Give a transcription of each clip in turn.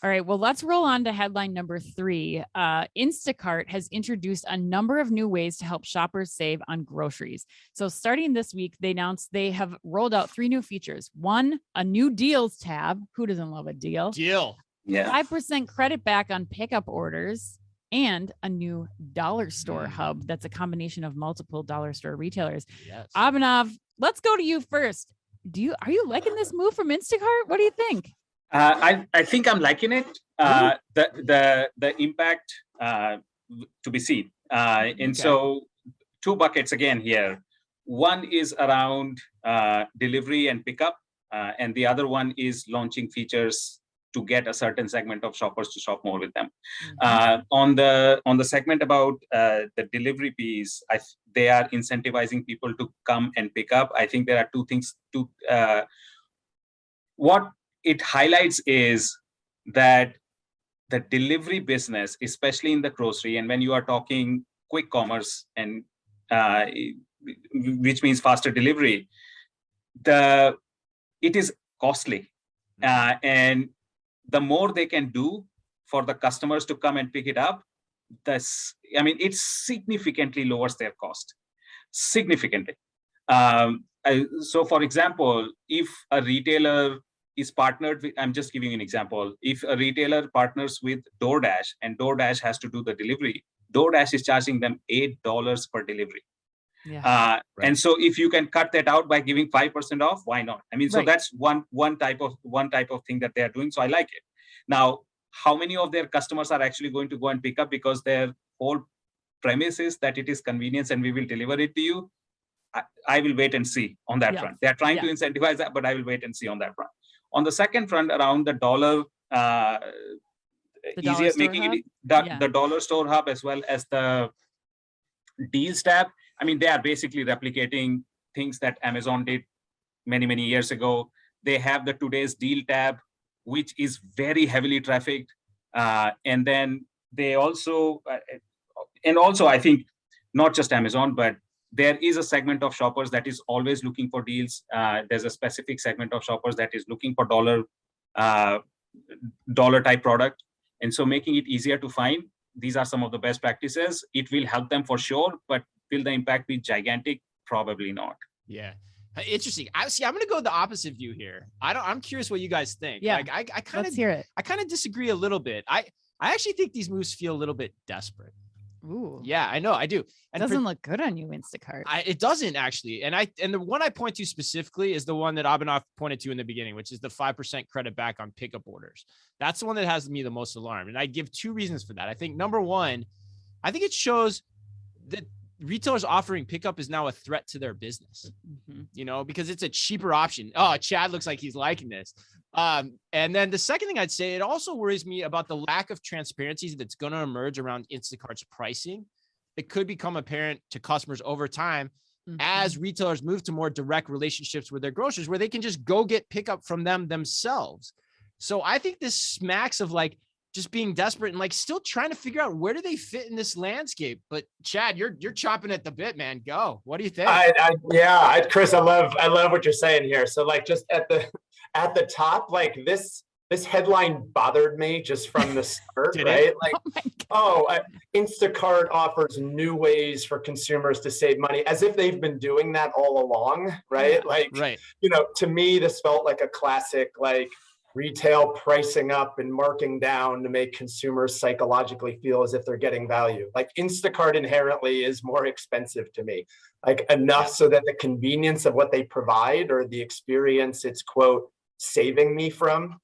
All right, well, let's roll on to headline number 3. Instacart has introduced a number of new ways to help shoppers save on groceries. So starting this week, they announced they have rolled out 3 new features. 1, a new deals tab. Who doesn't love a deal? Yeah. 5% credit back on pickup orders, and a new dollar store hub that's a combination of multiple dollar store retailers. Yes. Abhinav, let's go to you first. Are you liking this move from Instacart? What do you think? I think I'm liking it. The impact to be seen. And so 2 buckets again here. One is around delivery and pickup, and the other one is launching features to get a certain segment of shoppers to shop more with them. On the segment about the delivery piece, they are incentivizing people to come and pick up. I think there are 2 things. What it highlights is that the delivery business, especially in the grocery, and when you are talking quick commerce, and which means faster delivery, it is costly, and the more they can do for the customers to come and pick it up, it significantly lowers their cost, significantly. So, for example, if a retailer is partnered with, I'm just giving you an example. If a retailer partners with DoorDash and DoorDash has to do the delivery, DoorDash is charging them $8 per delivery. Yeah. And so if you can cut that out by giving 5% off, why not? So that's one type of thing that they are doing. So I like it. Now, how many of their customers are actually going to go and pick up because their whole premise is that it is convenience and we will deliver it to you? I will wait and see on that front. They are trying to incentivize that, but I will wait and see on that front. On the second front, around the dollar, easier making it the dollar store hub as well as the deals tab. They are basically replicating things that Amazon did many years ago. They have the today's deal tab, which is very heavily trafficked, and then they also, I think not just Amazon, but there is a segment of shoppers that is always looking for deals. There's a specific segment of shoppers that is looking for dollar type product. And so making it easier to find, these are some of the best practices. It will help them for sure, but will the impact be gigantic? Probably not. Yeah. Interesting. I'm going to go the opposite view here. I'm curious what you guys think. Yeah. I kind Let's hear it. I kind of disagree a little bit. I actually think these moves feel a little bit desperate. Ooh. Yeah, I know. I do. And it doesn't look good on you, Instacart. It doesn't actually. And the one I point to specifically is the one that Abhinav pointed to in the beginning, which is the 5% credit back on pickup orders. That's the one that has me the most alarmed. And I give 2 reasons for that. I think number one, I think it shows that retailers offering pickup is now a threat to their business, because it's a cheaper option. Oh, Chad looks like he's liking this. And then the second thing I'd say, it also worries me about the lack of transparency that's going to emerge around Instacart's pricing. It could become apparent to customers over time as retailers move to more direct relationships with their grocers, where they can just go get pickup from them themselves. So I think this smacks of just being desperate and still trying to figure out where do they fit in this landscape. But Chad, you're chopping at the bit, man. Go. What do you think? Chris, I love what you're saying here. So just at the top, this headline bothered me just from the start, right? Instacart offers new ways for consumers to save money, as if they've been doing that all along, right? To me, this felt like a classic, retail pricing up and marking down to make consumers psychologically feel as if they're getting value. Instacart inherently is more expensive to me, enough so that the convenience of what they provide or the experience it's quote saving me from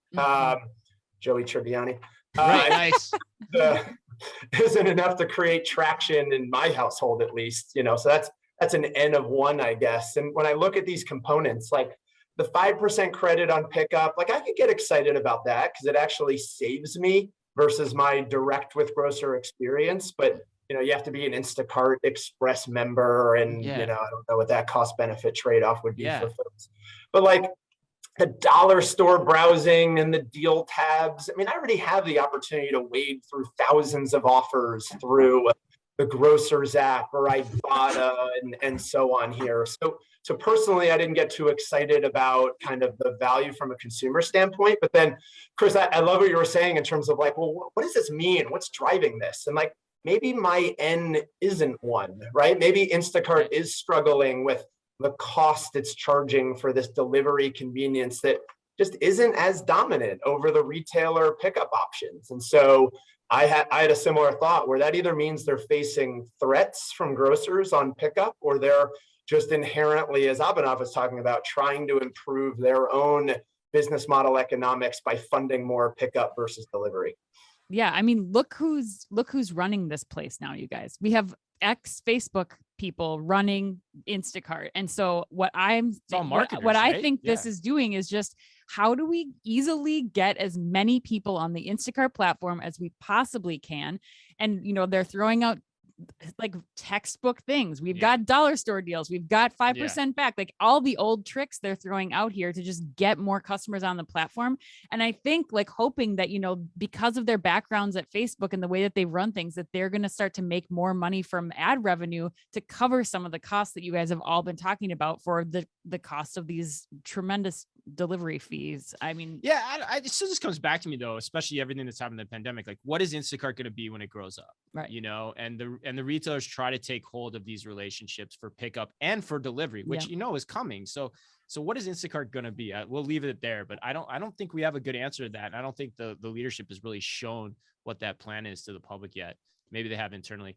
Joey Tribbiani nice isn't enough to create traction in my household, at least. So that's an N of 1, I guess. And when I look at these components, the 5% credit on pickup, I could get excited about that because it actually saves me versus my direct with grocer experience. But, you have to be an Instacart Express member and, I don't know what that cost benefit trade-off would be for folks. But the dollar store browsing and the deal tabs, I already have the opportunity to wade through thousands of offers through the Grocers app or Ibotta and so on here. So personally, I didn't get too excited about kind of the value from a consumer standpoint. But then, Chris, I love what you were saying in terms of like, well, what does this mean? What's driving this? And like, maybe my N isn't one, right? Maybe Instacart is struggling with the cost it's charging for this delivery convenience that just isn't as dominant over the retailer pickup options. And so I had a similar thought where that either means they're facing threats from grocers on pickup, or they're just inherently, as Abhinav was talking about, trying to improve their own business model economics by funding more pickup versus delivery. Yeah, I mean, look who's running this place now, you guys. We have ex-Facebook people running Instacart. And so what I think this is doing is just, how do we easily get as many people on the Instacart platform as we possibly can? And, they're throwing out like textbook things. We've got dollar store deals. We've got 5% back, like all the old tricks they're throwing out here to just get more customers on the platform. And I think like hoping that, because of their backgrounds at Facebook and the way that they run things, that they're going to start to make more money from ad revenue to cover some of the costs that you guys have all been talking about for the cost of these tremendous delivery fees. I mean, it still just comes back to me though, especially everything that's happened in the pandemic. Like, what is Instacart going to be when it grows up? Right. And the retailers try to take hold of these relationships for pickup and for delivery, which is coming. So what is Instacart going to be? We'll leave it there, but I don't think we have a good answer to that. And I don't think the leadership has really shown what that plan is to the public yet. Maybe they have internally.